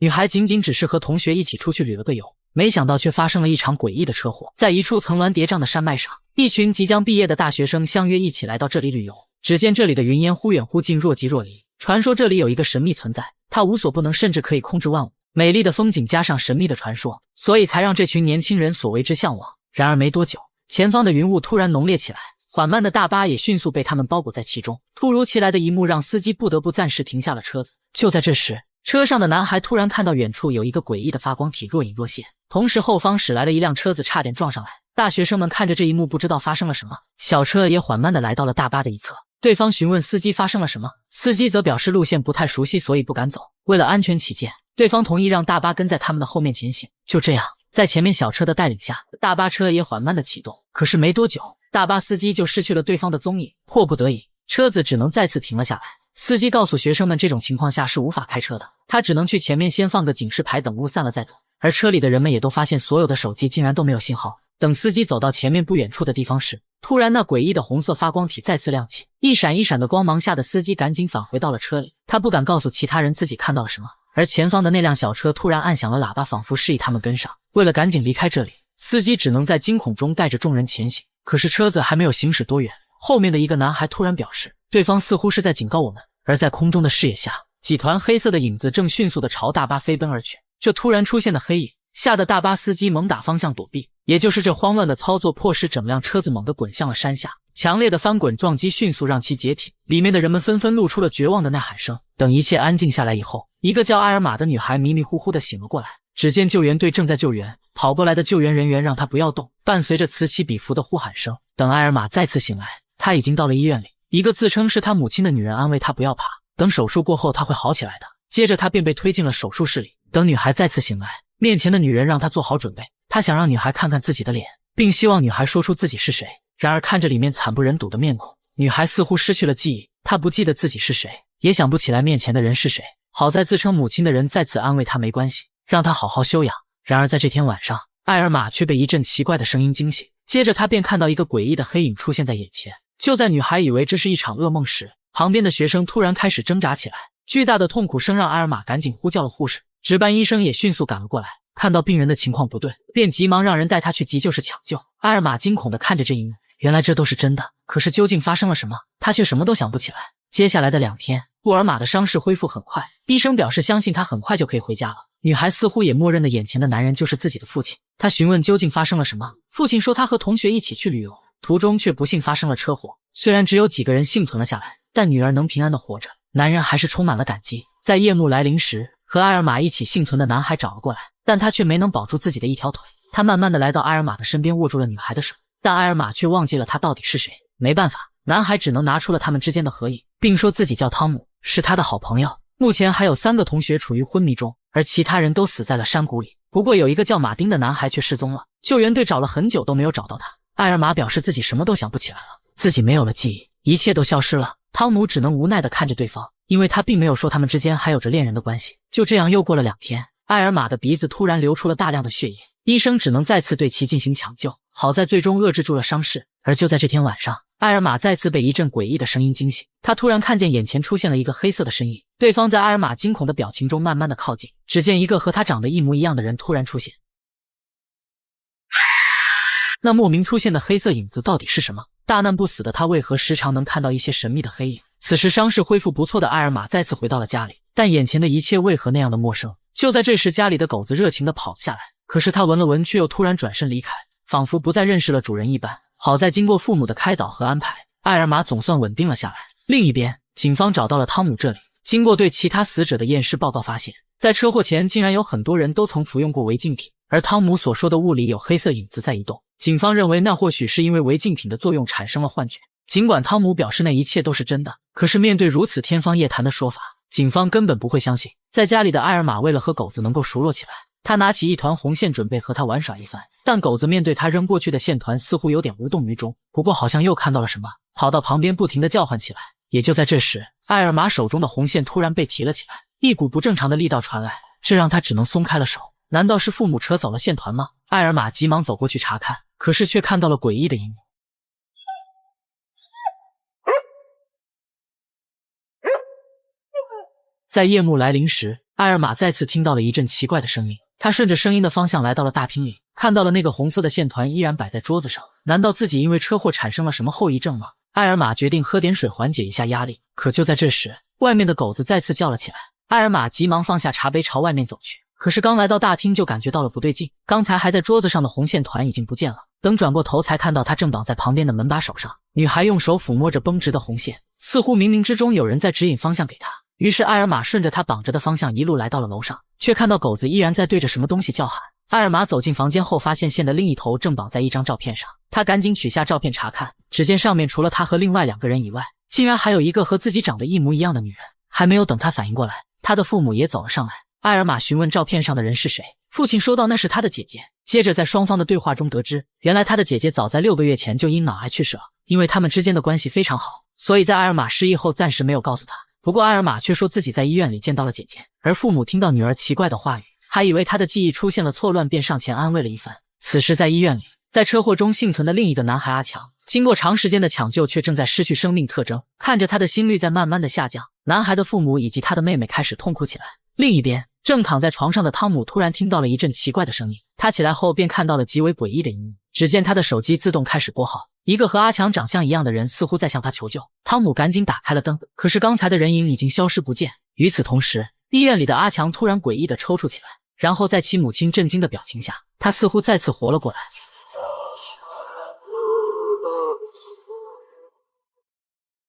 女孩仅仅只是和同学一起出去旅了个游，没想到却发生了一场诡异的车祸。在一处层峦叠嶂的山脉上，一群即将毕业的大学生相约一起来到这里旅游。只见这里的云烟忽远忽近，若即若离。传说这里有一个神秘存在，它无所不能，甚至可以控制万物。美丽的风景加上神秘的传说，所以才让这群年轻人所为之向往。然而没多久，前方的云雾突然浓烈起来，缓慢的大巴也迅速被他们包裹在其中。突如其来的一幕让司机不得不暂时停下了车子。就在这时，车上的男孩突然看到远处有一个诡异的发光体若隐若现，同时后方驶来的一辆车子差点撞上来。大学生们看着这一幕，不知道发生了什么。小车也缓慢地来到了大巴的一侧，对方询问司机发生了什么，司机则表示路线不太熟悉，所以不敢走。为了安全起见，对方同意让大巴跟在他们的后面前行。就这样，在前面小车的带领下，大巴车也缓慢地启动。可是没多久，大巴司机就失去了对方的踪影，迫不得已，车子只能再次停了下来。司机告诉学生们，这种情况下是无法开车的，他只能去前面先放个警示牌，等雾散了再走。而车里的人们也都发现，所有的手机竟然都没有信号。等司机走到前面不远处的地方时，突然那诡异的红色发光体再次亮起，一闪一闪的光芒吓得司机赶紧返回到了车里。他不敢告诉其他人自己看到了什么。而前方的那辆小车突然按响了喇叭，仿佛示意他们跟上。为了赶紧离开这里，司机只能在惊恐中带着众人前行。可是车子还没有行驶多远，后面的一个男孩突然表示，对方似乎是在警告我们。而在空中的视野下，几团黑色的影子正迅速地朝大巴飞奔而去。这突然出现的黑影吓得大巴司机猛打方向躲避，也就是这慌乱的操作迫使整辆车子猛地滚向了山下。强烈的翻滚撞击迅速让其解体，里面的人们纷纷露出了绝望的呐喊声。等一切安静下来以后，一个叫艾尔玛的女孩迷迷糊糊地醒了过来。只见救援队正在救援，跑过来的救援人员让她不要动，伴随着此起彼伏的呼喊声。等艾尔玛再次醒来，她已经到了医院里，一个自称是她母亲的女人安慰她不要怕，等手术过后她会好起来的。接着她便被推进了手术室里。等女孩再次醒来，面前的女人让她做好准备，她想让女孩看看自己的脸，并希望女孩说出自己是谁。然而看着里面惨不忍睹的面孔，女孩似乎失去了记忆，她不记得自己是谁，也想不起来面前的人是谁。好在自称母亲的人再次安慰她没关系，让她好好休养。然而在这天晚上，艾尔玛却被一阵奇怪的声音惊醒，接着她便看到一个诡异的黑影出现在眼前。就在女孩以为这是一场噩梦时，旁边的学生突然开始挣扎起来，巨大的痛苦声让艾尔玛赶紧呼叫了护士。值班医生也迅速赶了过来，看到病人的情况不对，便急忙让人带他去急救室抢救。艾尔玛惊恐地看着这一幕，原来这都是真的，可是究竟发生了什么，他却什么都想不起来。接下来的2天，布尔玛的伤势恢复很快，医生表示相信他很快就可以回家了。女孩似乎也默认了眼前的男人就是自己的父亲，她询问究竟发生了什么。父亲说他和同学一起去旅游，途中却不幸发生了车祸。虽然只有几个人幸存了下来，但女儿能平安地活着，男人还是充满了感激。在夜幕来临时，和艾尔玛一起幸存的男孩找了过来，但他却没能保住自己的一条腿。他慢慢地来到艾尔玛的身边，握住了女孩的手，但艾尔玛却忘记了他到底是谁。没办法，男孩只能拿出了他们之间的合影，并说自己叫汤姆，是他的好朋友。目前还有3个同学处于昏迷中，而其他人都死在了山谷里。不过有一个叫马丁的男孩却失踪了，救援队找了很久都没有找到他。艾尔玛表示自己什么都想不起来了，自己没有了记忆，一切都消失了。汤姆只能无奈地看着对方，因为他并没有说他们之间还有着恋人的关系。就这样又过了2天，艾尔玛的鼻子突然流出了大量的血液，医生只能再次对其进行抢救，好在最终遏制住了伤势。而就在这天晚上，艾尔玛再次被一阵诡异的声音惊醒，他突然看见眼前出现了一个黑色的身影，对方在艾尔玛惊恐的表情中慢慢的靠近，只见一个和他长得一模一样的人突然出现。那莫名出现的黑色影子到底是什么？大难不死的他为何时常能看到一些神秘的黑影？此时伤势恢复不错的艾尔玛再次回到了家里，但眼前的一切为何那样的陌生？就在这时，家里的狗子热情地跑了下来，可是他闻了闻，却又突然转身离开，仿佛不再认识了主人一般。好在经过父母的开导和安排，艾尔玛总算稳定了下来。另一边，警方找到了汤姆这里，经过对其他死者的验尸报告发现，在车祸前竟然有很多人都曾服用过违禁品，而汤姆所说的雾里有黑色影子在移动。警方认为那或许是因为违禁品的作用产生了幻觉。尽管汤姆表示那一切都是真的，可是面对如此天方夜谭的说法，警方根本不会相信。在家里的艾尔玛为了和狗子能够熟络起来，他拿起一团红线准备和他玩耍一番，但狗子面对他扔过去的线团似乎有点无动于衷，不过好像又看到了什么，跑到旁边不停地叫唤起来。也就在这时，艾尔玛手中的红线突然被提了起来，一股不正常的力道传来，这让他只能松开了手。难道是父母扯走了线团吗？艾尔玛急忙走过去查看，可是却看到了诡异的一幕。在夜幕来临时，艾尔玛再次听到了一阵奇怪的声音，他顺着声音的方向来到了大厅里，看到了那个红色的线团依然摆在桌子上。难道自己因为车祸产生了什么后遗症吗？艾尔玛决定喝点水缓解一下压力。可就在这时，外面的狗子再次叫了起来。艾尔玛急忙放下茶杯朝外面走去，可是刚来到大厅就感觉到了不对劲，刚才还在桌子上的红线团已经不见了。等转过头才看到他正绑在旁边的门把手上，女孩用手抚摸着绷直的红线，似乎冥冥之中有人在指引方向给她。于是艾尔玛顺着他绑着的方向一路来到了楼上，却看到狗子依然在对着什么东西叫喊。艾尔玛走进房间后，发现线的另一头正绑在一张照片上，他赶紧取下照片查看，只见上面除了他和另外2个人以外，竟然还有一个和自己长得一模一样的女人。还没有等他反应过来，他的父母也走了上来。艾尔玛询问照片上的人是谁，父亲说道那是他的姐姐。接着在双方的对话中得知，原来他的姐姐早在6个月前就因脑癌去世了，因为他们之间的关系非常好，所以在艾尔玛失忆后暂时没有告诉他。不过艾尔玛却说自己在医院里见到了姐姐，而父母听到女儿奇怪的话语，还以为她的记忆出现了错乱，便上前安慰了一番。此时在医院里，在车祸中幸存的另一个男孩阿强，经过长时间的抢救，却正在失去生命特征，看着他的心率在慢慢的下降。男孩的父母以及他的妹妹开始痛哭起来。另一边，正躺在床上的汤姆突然听到了一阵奇怪的声音，他起来后便看到了极为诡异的一幕。只见他的手机自动开始拨号，一个和阿强长相一样的人似乎在向他求救。汤姆赶紧打开了灯，可是刚才的人影已经消失不见。与此同时，医院里的阿强突然诡异的抽搐起来，然后在其母亲震惊的表情下，他似乎再次活了过来。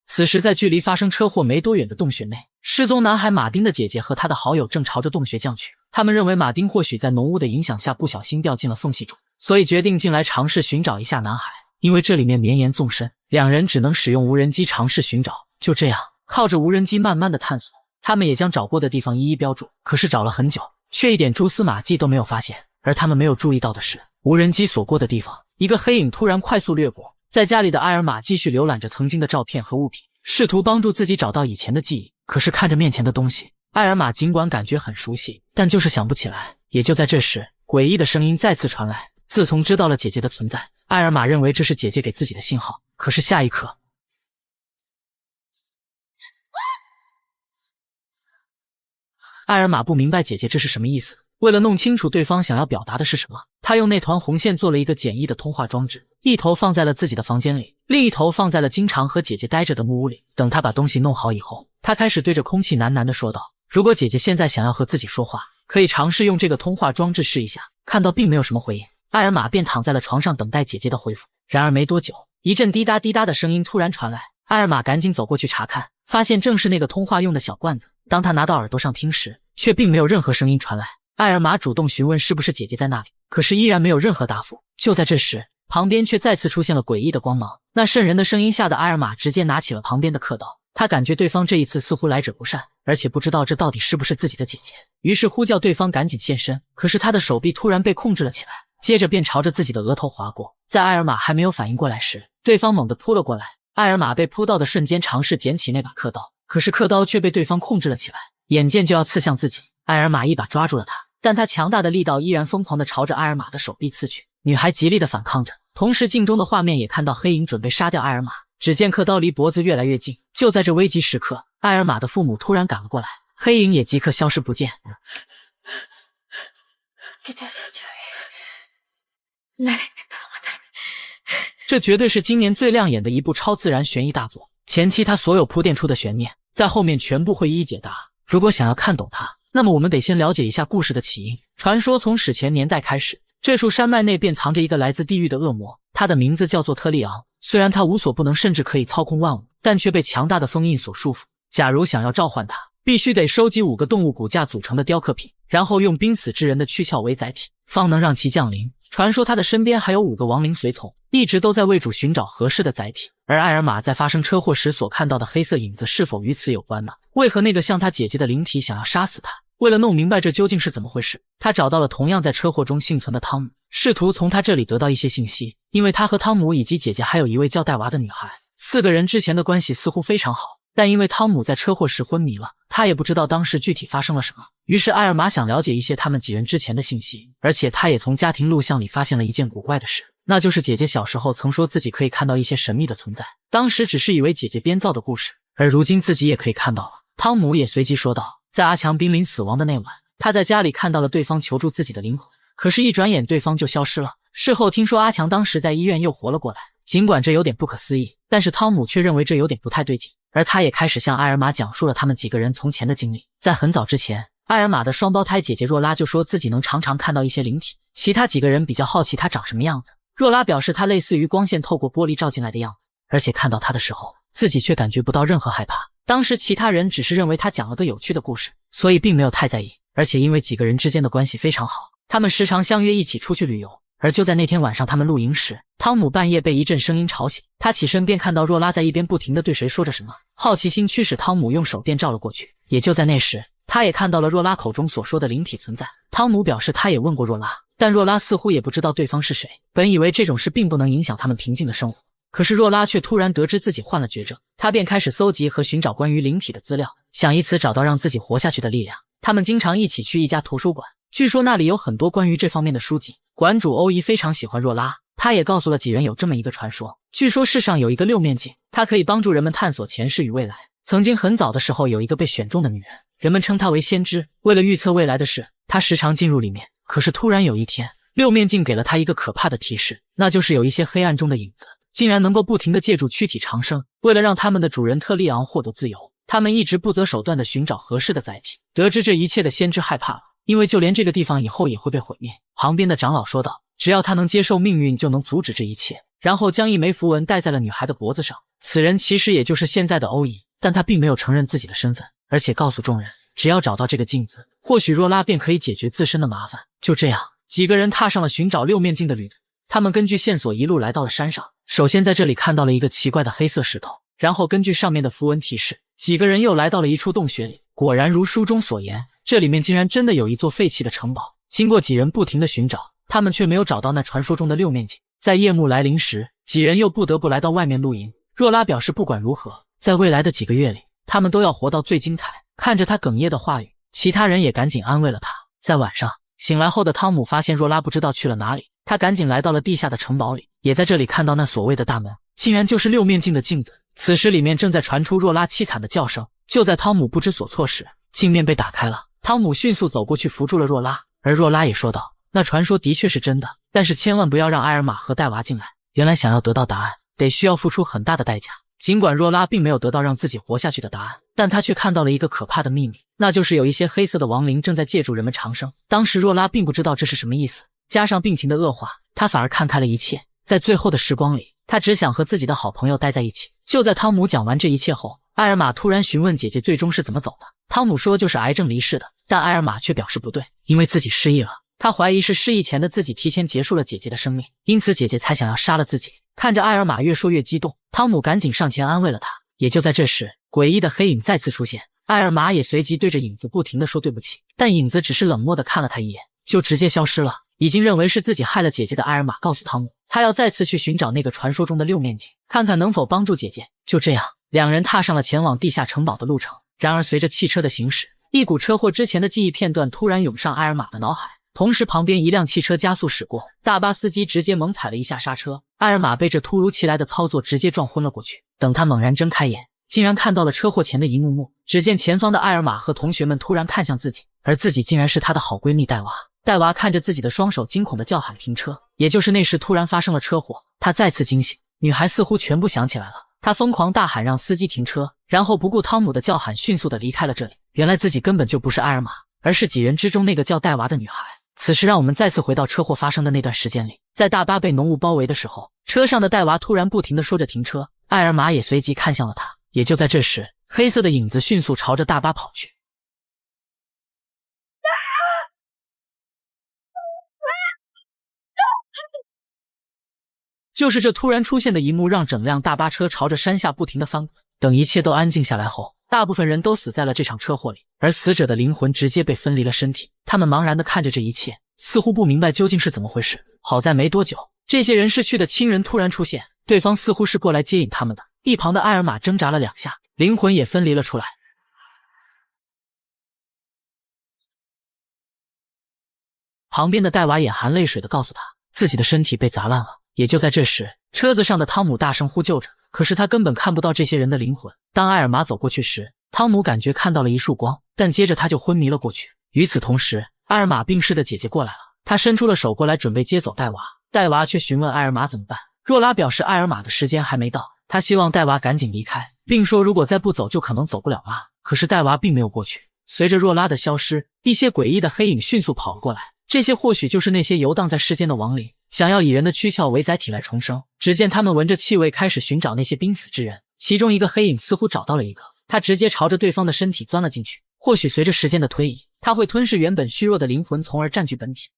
此时在距离发生车祸没多远的洞穴内，失踪男孩马丁的姐姐和他的好友正朝着洞穴降去。他们认为马丁或许在浓雾的影响下不小心掉进了缝隙中，所以决定进来尝试寻找一下男孩。因为这里面绵延纵深，2人只能使用无人机尝试寻找。就这样，靠着无人机慢慢的探索，他们也将找过的地方一一标注。可是找了很久，却一点蛛丝马迹都没有发现。而他们没有注意到的是，无人机所过的地方，一个黑影突然快速掠过。在家里的艾尔玛继续浏览着曾经的照片和物品，试图帮助自己找到以前的记忆。可是看着面前的东西，艾尔玛尽管感觉很熟悉，但就是想不起来。也就在这时，诡异的声音再次传来。自从知道了姐姐的存在，艾尔玛认为这是姐姐给自己的信号。可是下一刻，艾尔玛不明白姐姐这是什么意思。为了弄清楚对方想要表达的是什么，他用那团红线做了一个简易的通话装置，一头放在了自己的房间里，另一头放在了经常和姐姐待着的木屋里。等他把东西弄好以后，他开始对着空气喃喃地说道，如果姐姐现在想要和自己说话，可以尝试用这个通话装置试一下。看到并没有什么回应，艾尔玛便躺在了床上等待姐姐的回复。然而没多久，一阵滴答滴答的声音突然传来，艾尔玛赶紧走过去查看，发现正是那个通话用的小罐子。当他拿到耳朵上听时，却并没有任何声音传来。艾尔玛主动询问是不是姐姐在那里，可是依然没有任何答复。就在这时，旁边却再次出现了诡异的光芒，那瘆人的声音吓得艾尔玛直接拿起了旁边的刻刀。他感觉对方这一次似乎来者不善，而且不知道这到底是不是自己的姐姐，于是呼叫对方赶紧现身。可是他的手臂突然被控制了起来，接着便朝着自己的额头划过。在艾尔玛还没有反应过来时，对方猛地扑了过来。艾尔玛被扑到的瞬间尝试捡起那把刻刀，可是刻刀却被对方控制了起来，眼见就要刺向自己。艾尔玛一把抓住了他，但他强大的力道依然疯狂地朝着艾尔玛的手臂刺去。女孩极力地反抗着，同时镜中的画面也看到黑影准备杀掉艾尔玛。只见刻刀离脖子越来越近，就在这危急时刻，艾尔玛的父母突然赶了过来，黑影也即刻消失不见。这绝对是今年最亮眼的一部超自然悬疑大作，前期它所有铺垫出的悬念，在后面全部会一一解答。如果想要看懂它，那么我们得先了解一下故事的起因。传说从史前年代开始，这处山脉内便藏着一个来自地狱的恶魔，他的名字叫做特利昂。虽然他无所不能，甚至可以操控万物，但却被强大的封印所束缚。假如想要召唤他，必须得收集5个动物骨架组成的雕刻品，然后用濒死之人的躯壳为载体，方能让其降临。传说他的身边还有5个亡灵随从，一直都在为主寻找合适的载体。而艾尔玛在发生车祸时所看到的黑色影子是否与此有关呢？为何那个像他姐姐的灵体想要杀死他？为了弄明白这究竟是怎么回事，他找到了同样在车祸中幸存的汤姆，试图从他这里得到一些信息。因为他和汤姆以及姐姐还有一位叫戴娃的女孩，4个人之前的关系似乎非常好，但因为汤姆在车祸时昏迷了，他也不知道当时具体发生了什么。于是艾尔玛想了解一些他们几人之前的信息，而且他也从家庭录像里发现了一件古怪的事，那就是姐姐小时候曾说自己可以看到一些神秘的存在，当时只是以为姐姐编造的故事，而如今自己也可以看到了。汤姆也随即说道，在阿强濒临死亡的那晚，他在家里看到了对方求助自己的灵魂，可是，一转眼对方就消失了。事后听说阿强当时在医院又活了过来，尽管这有点不可思议，但是汤姆却认为这有点不太对劲，而他也开始向艾尔玛讲述了他们几个人从前的经历。在很早之前，艾尔玛的双胞胎姐姐若拉就说自己能常常看到一些灵体，其他几个人比较好奇她长什么样子。若拉表示她类似于光线透过玻璃照进来的样子，而且看到她的时候，自己却感觉不到任何害怕。当时其他人只是认为她讲了个有趣的故事，所以并没有太在意。而且因为几个人之间的关系非常好，他们时常相约一起出去旅游。而就在那天晚上他们露营时，汤姆半夜被一阵声音吵醒，他起身便看到若拉在一边不停地对谁说着什么，好奇心驱使汤姆用手电照了过去。也就在那时，他也看到了若拉口中所说的灵体存在。汤姆表示他也问过若拉，但若拉似乎也不知道对方是谁。本以为这种事并不能影响他们平静的生活，可是若拉却突然得知自己患了绝症，他便开始搜集和寻找关于灵体的资料，想以此找到让自己活下去的力量。他们经常一起去一家图书馆，据说那里有很多关于这方面的书籍。馆主欧伊非常喜欢若拉，他也告诉了几人有这么一个传说，据说世上有一个六面镜，它可以帮助人们探索前世与未来。曾经很早的时候，有一个被选中的女人，人们称她为先知。为了预测未来的事，她时常进入里面。可是突然有一天，六面镜给了她一个可怕的提示，那就是有一些黑暗中的影子竟然能够不停地借助躯体长生。为了让他们的主人特利昂获得自由，他们一直不择手段地寻找合适的载体。得知这一切的先知害怕了，因为就连这个地方以后也会被毁灭。旁边的长老说道，只要他能接受命运，就能阻止这一切。然后将一枚符文戴在了女孩的脖子上。此人其实也就是现在的欧伊，但他并没有承认自己的身份，而且告诉众人，只要找到这个镜子，或许若拉便可以解决自身的麻烦。就这样，几个人踏上了寻找六面镜的旅途。他们根据线索一路来到了山上，首先在这里看到了一个奇怪的黑色石头，然后根据上面的符文提示，几个人又来到了一处洞穴里。果然如书中所言，这里面竟然真的有一座废弃的城堡。经过几人不停的寻找，他们却没有找到那传说中的六面镜。在夜幕来临时，几人又不得不来到外面露营。若拉表示不管如何，在未来的几个月里，他们都要活到最精彩。看着他哽咽的话语，其他人也赶紧安慰了他。在晚上醒来后的汤姆发现若拉不知道去了哪里，他赶紧来到了地下的城堡里，也在这里看到那所谓的大门，竟然就是六面镜的镜子。此时里面正在传出若拉凄惨的叫声。就在汤姆不知所措时，镜面被打开了，汤姆迅速走过去扶住了若拉，而若拉也说道，那传说的确是真的，但是千万不要让埃尔玛和戴娃进来。原来想要得到答案，得需要付出很大的代价。尽管若拉并没有得到让自己活下去的答案，但她却看到了一个可怕的秘密，那就是有一些黑色的亡灵正在借助人们长生。当时若拉并不知道这是什么意思，加上病情的恶化，她反而看开了一切。在最后的时光里，她只想和自己的好朋友待在一起。就在汤姆讲完这一切后，埃尔玛突然询问姐姐最终是怎么走的。汤姆说就是癌症离世的，但埃尔玛却表示不对，因为自己失忆了。他怀疑是失忆前的自己提前结束了姐姐的生命，因此姐姐才想要杀了自己。看着埃尔玛越说越激动，汤姆赶紧上前安慰了他。也就在这时，诡异的黑影再次出现，埃尔玛也随即对着影子不停地说对不起，但影子只是冷漠地看了他一眼，就直接消失了。已经认为是自己害了姐姐的埃尔玛告诉汤姆，他要再次去寻找那个传说中的六面镜，看看能否帮助姐姐。就这样，两人踏上了前往地下城堡的路程。然而随着汽车的行驶，一股车祸之前的记忆片段突然涌上埃尔玛的脑海，同时旁边一辆汽车加速驶过，大巴司机直接猛踩了一下刹车，埃尔玛被这突如其来的操作直接撞昏了过去。等他猛然睁开眼，竟然看到了车祸前的一幕幕。只见前方的埃尔玛和同学们突然看向自己，而自己竟然是她的好闺蜜戴娃。戴娃看着自己的双手，惊恐地叫喊停车。也就是那时突然发生了车祸，她再次惊醒，女孩似乎全部想起来了，她疯狂大喊让司机停车，然后不顾汤姆的叫喊迅速地离开了这里。原来自己根本就不是埃尔玛，而是几人之中那个叫戴娃的女孩。此时让我们再次回到车祸发生的那段时间里，在大巴被浓雾包围的时候，车上的戴娃突然不停地说着停车，埃尔玛也随即看向了他。也就在这时，黑色的影子迅速朝着大巴跑去。就是这突然出现的一幕，让整辆大巴车朝着山下不停地翻滚。等一切都安静下来后，大部分人都死在了这场车祸里，而死者的灵魂直接被分离了身体。他们茫然地看着这一切，似乎不明白究竟是怎么回事。好在没多久，这些人逝去的亲人突然出现，对方似乎是过来接引他们的。一旁的埃尔玛挣扎了2下，灵魂也分离了出来。旁边的戴娃眼含泪水地告诉他，自己的身体被砸烂了。也就在这时，车子上的汤姆大声呼救着，可是他根本看不到这些人的灵魂。当埃尔玛走过去时，汤姆感觉看到了一束光，但接着他就昏迷了过去。与此同时，艾尔玛病逝的姐姐过来了，她伸出了手过来准备接走戴娃，戴娃却询问艾尔玛怎么办。若拉表示艾尔玛的时间还没到，她希望戴娃赶紧离开，并说如果再不走就可能走不了了。可是戴娃并没有过去。随着若拉的消失，一些诡异的黑影迅速跑了过来，这些或许就是那些游荡在世间的亡灵，想要以人的躯壳为载体来重生。只见他们闻着气味开始寻找那些濒死之人，其中一个黑影似乎找到了一个，他直接朝着对方的身体钻了进去。或许随着时间的推移，他会吞噬原本虚弱的灵魂，从而占据本体。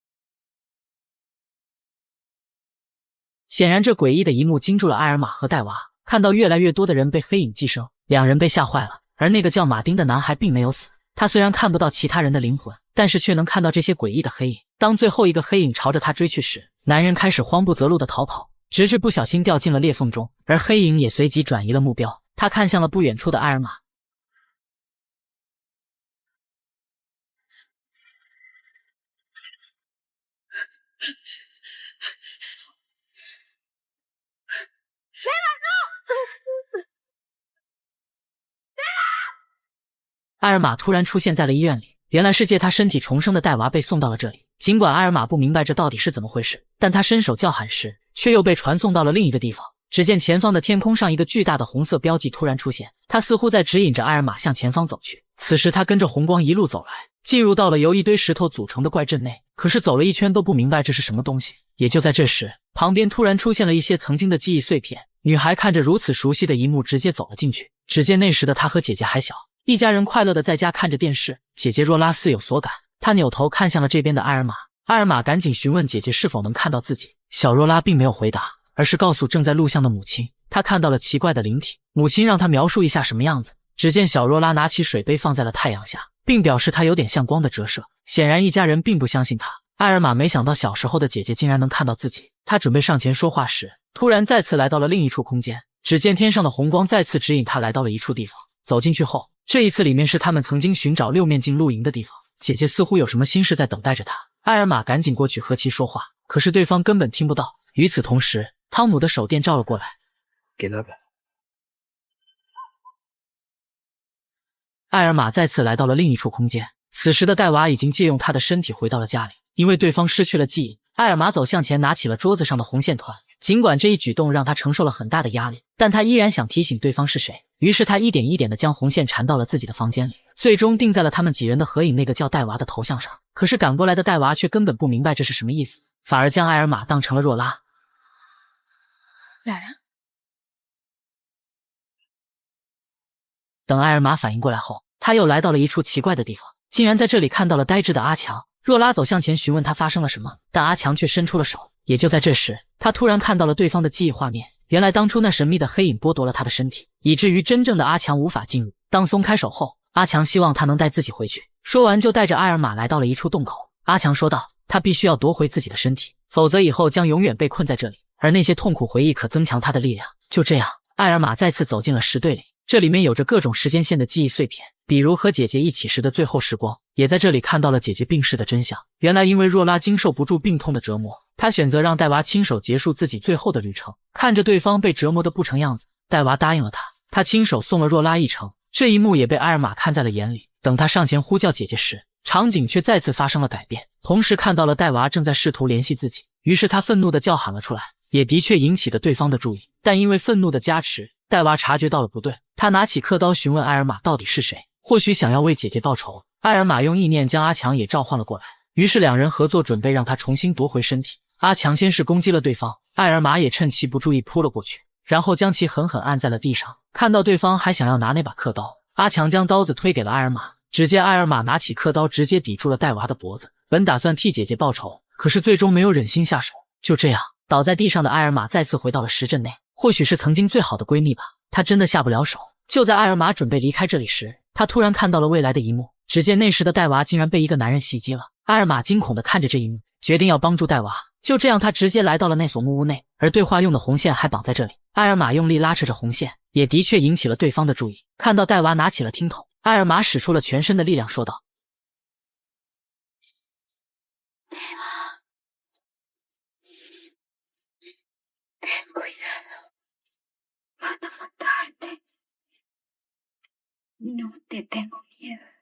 显然这诡异的一幕惊住了艾尔玛和戴娃，看到越来越多的人被黑影寄生，两人被吓坏了。而那个叫马丁的男孩并没有死，他虽然看不到其他人的灵魂，但是却能看到这些诡异的黑影。当最后一个黑影朝着他追去时，男人开始慌不择路地逃跑，直至不小心掉进了裂缝中，而黑影也随即转移了目标，他看向了不远处的艾尔玛。艾尔玛突然出现在了医院里，原来是借他身体重生的戴娃被送到了这里。尽管艾尔玛不明白这到底是怎么回事，但他伸手叫喊时，却又被传送到了另一个地方。只见前方的天空上一个巨大的红色标记突然出现，他似乎在指引着艾尔玛向前方走去。此时他跟着红光一路走来，进入到了由一堆石头组成的怪阵内，可是走了一圈都不明白这是什么东西。也就在这时，旁边突然出现了一些曾经的记忆碎片，女孩看着如此熟悉的一幕，直接走了进去。只见那时的她和姐姐还小，一家人快乐的在家看着电视。姐姐若拉似有所感，她扭头看向了这边的艾尔玛。艾尔玛赶紧询问姐姐是否能看到自己，小若拉并没有回答，而是告诉正在录像的母亲，她看到了奇怪的灵体。母亲让她描述一下什么样子。只见小若拉拿起水杯放在了太阳下，并表示它有点像光的折射。显然一家人并不相信她。艾尔玛没想到小时候的姐姐竟然能看到自己，她准备上前说话时，突然再次来到了另一处空间。只见天上的红光再次指引她来到了一处地方。走进去后，这一次里面是他们曾经寻找六面镜露营的地方。姐姐似乎有什么心事在等待着她。艾尔玛赶紧过去和其说话，可是对方根本听不到。与此同时，汤姆的手电照了过来，给他吧。艾尔玛再次来到了另一处空间。此时的戴娃已经借用他的身体回到了家里，因为对方失去了记忆。艾尔玛走向前，拿起了桌子上的红线团。尽管这一举动让他承受了很大的压力，但他依然想提醒对方是谁。于是他一点一点地将红线缠到了自己的房间里，最终定在了他们几人的合影那个叫戴娃的头像上。可是赶过来的戴娃却根本不明白这是什么意思，反而将艾尔玛当成了若拉。来了。等艾尔玛反应过来后，他又来到了一处奇怪的地方，竟然在这里看到了呆滞的阿强。若拉走向前询问他发生了什么，但阿强却伸出了手。也就在这时，他突然看到了对方的记忆画面。原来当初那神秘的黑影剥夺了他的身体，以至于真正的阿强无法进入。当松开手后，阿强希望他能带自己回去。说完就带着艾尔玛来到了一处洞口。阿强说道，他必须要夺回自己的身体，否则以后将永远被困在这里，而那些痛苦回忆可增强他的力量。就这样，艾尔玛再次走进了石堆里，这里面有着各种时间线的记忆碎片，比如和姐姐一起时的最后时光，也在这里看到了姐姐病逝的真相。原来因为若拉经受不住病痛的折磨，她选择让戴娃亲手结束自己最后的旅程。看着对方被折磨得不成样子，戴娃答应了他亲手送了若拉一程。这一幕也被艾尔玛看在了眼里。等他上前呼叫姐姐时，场景却再次发生了改变，同时看到了戴娃正在试图联系自己，于是他愤怒地叫喊了出来，也的确引起了对方的注意。但因为愤怒的加持，戴娃察觉到了不对，他拿起刻刀询问艾尔玛到底是谁，或许想要为姐姐报仇。艾尔玛用意念将阿强也召唤了过来，于是两人合作准备让他重新夺回身体。阿强先是攻击了对方，艾尔玛也趁其不注意扑了过去，然后将其狠狠按在了地上。看到对方还想要拿那把刻刀，阿强将刀子推给了艾尔玛。只见艾尔玛拿起刻刀直接抵住了戴娃的脖子，本打算替姐姐报仇，可是最终没有忍心下手。就这样，倒在地上的艾尔玛再次回到了石阵内。或许是曾经最好的闺蜜吧，她真的下不了手。就在艾尔玛准备离开这里时，她突然看到了未来的一幕。只见那时的戴娃竟然被一个男人袭击了。艾尔玛惊恐地看着这一幕，决定要帮助戴娃。就这样，他直接来到了那所木屋内，而对话用的红线还绑在这里。艾尔玛用力拉扯着红线，也的确引起了对方的注意。看到戴娃拿起了听筒，艾尔玛使出了全身的力量，说道：“戴娃 ten cuidado. Van a matarte. No te tengo miedo.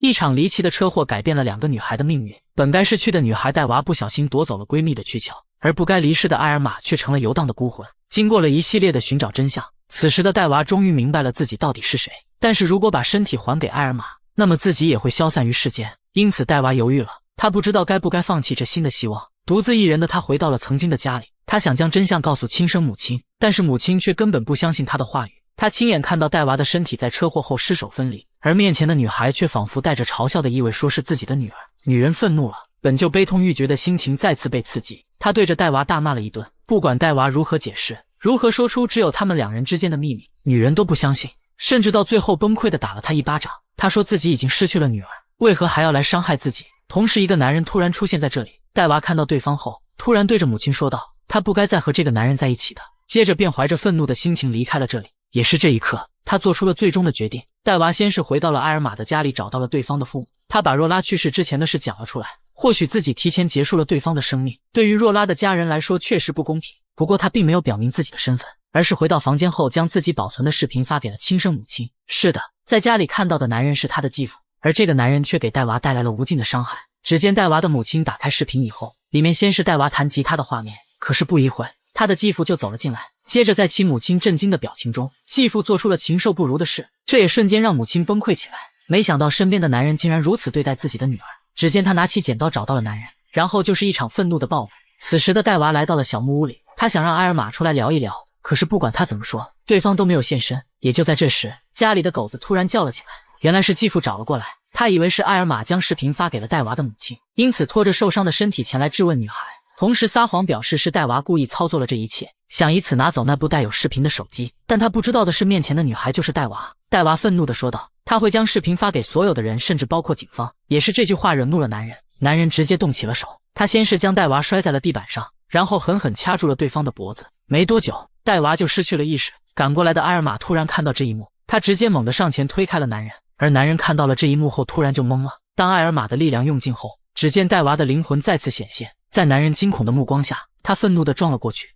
一场离奇的车祸改变了2个女孩的命运。本该逝去的女孩戴娃不小心夺走了闺蜜的躯壳，而不该离世的埃尔玛却成了游荡的孤魂。经过了一系列的寻找真相，此时的戴娃终于明白了自己到底是谁。但是如果把身体还给埃尔玛，那么自己也会消散于世间。因此戴娃犹豫了，她不知道该不该放弃这新的希望。独自一人的她回到了曾经的家里，她想将真相告诉亲生母亲，但是母亲却根本不相信她的话语。她亲眼看到戴娃的身体在车祸后尸首分离，而面前的女孩却仿佛带着嘲笑的意味说是自己的女儿。女人愤怒了，本就悲痛欲绝的心情再次被刺激，她对着戴娃大骂了一顿。不管戴娃如何解释，如何说出只有他们2人之间的秘密，女人都不相信，甚至到最后崩溃地打了她一巴掌。她说自己已经失去了女儿，为何还要来伤害自己？同时一个男人突然出现在这里，戴娃看到对方后，突然对着母亲说道，她不该再和这个男人在一起的。接着便怀着愤怒的心情离开了这里。也是这一刻，他做出了最终的决定。戴娃先是回到了埃尔玛的家里，找到了对方的父母，他把若拉去世之前的事讲了出来。或许自己提前结束了对方的生命，对于若拉的家人来说确实不公平。不过他并没有表明自己的身份，而是回到房间后将自己保存的视频发给了亲生母亲。是的，在家里看到的男人是他的继父，而这个男人却给戴娃带来了无尽的伤害。只见戴娃的母亲打开视频以后，里面先是戴娃弹吉他的画面，可是不一会他的继父就走了进来。接着在其母亲震惊的表情中，继父做出了禽兽不如的事，这也瞬间让母亲崩溃起来。没想到身边的男人竟然如此对待自己的女儿。只见他拿起剪刀找到了男人，然后就是一场愤怒的报复。此时的戴娃来到了小木屋里，他想让埃尔玛出来聊一聊，可是不管他怎么说，对方都没有现身。也就在这时，家里的狗子突然叫了起来，原来是继父找了过来。他以为是埃尔玛将视频发给了戴娃的母亲，因此拖着受伤的身体前来质问女孩，同时撒谎表示是戴娃故意操作了这一切，想以此拿走那部带有视频的手机。但他不知道的是，面前的女孩就是戴娃。戴娃愤怒地说道，他会将视频发给所有的人，甚至包括警方。也是这句话惹怒了男人，男人直接动起了手。他先是将戴娃摔在了地板上，然后狠狠掐住了对方的脖子。没多久，戴娃就失去了意识。赶过来的埃尔玛突然看到这一幕，他直接猛地上前推开了男人，而男人看到了这一幕后突然就懵了。当埃尔玛的力量用尽后，只见戴娃的灵魂再次显现，在男人惊恐的目光下，他愤怒地撞了过去。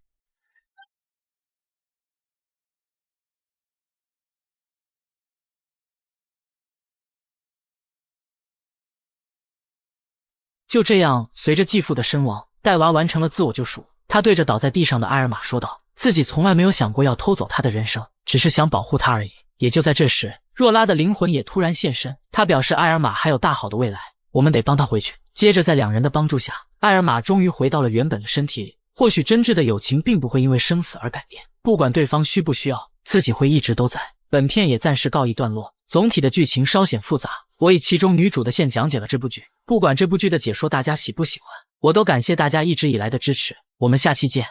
就这样，随着继父的身亡，戴娃完成了自我救赎。他对着倒在地上的埃尔玛说道，自己从来没有想过要偷走他的人生，只是想保护他而已。也就在这时，若拉的灵魂也突然现身，他表示埃尔玛还有大好的未来，我们得帮他回去。接着在2人的帮助下，埃尔玛终于回到了原本的身体里。或许真挚的友情并不会因为生死而改变，不管对方需不需要，自己会一直都在。本片也暂时告一段落，总体的剧情稍显复杂，我以其中女主的线讲解了这部剧。不管这部剧的解说大家喜不喜欢，我都感谢大家一直以来的支持，我们下期见。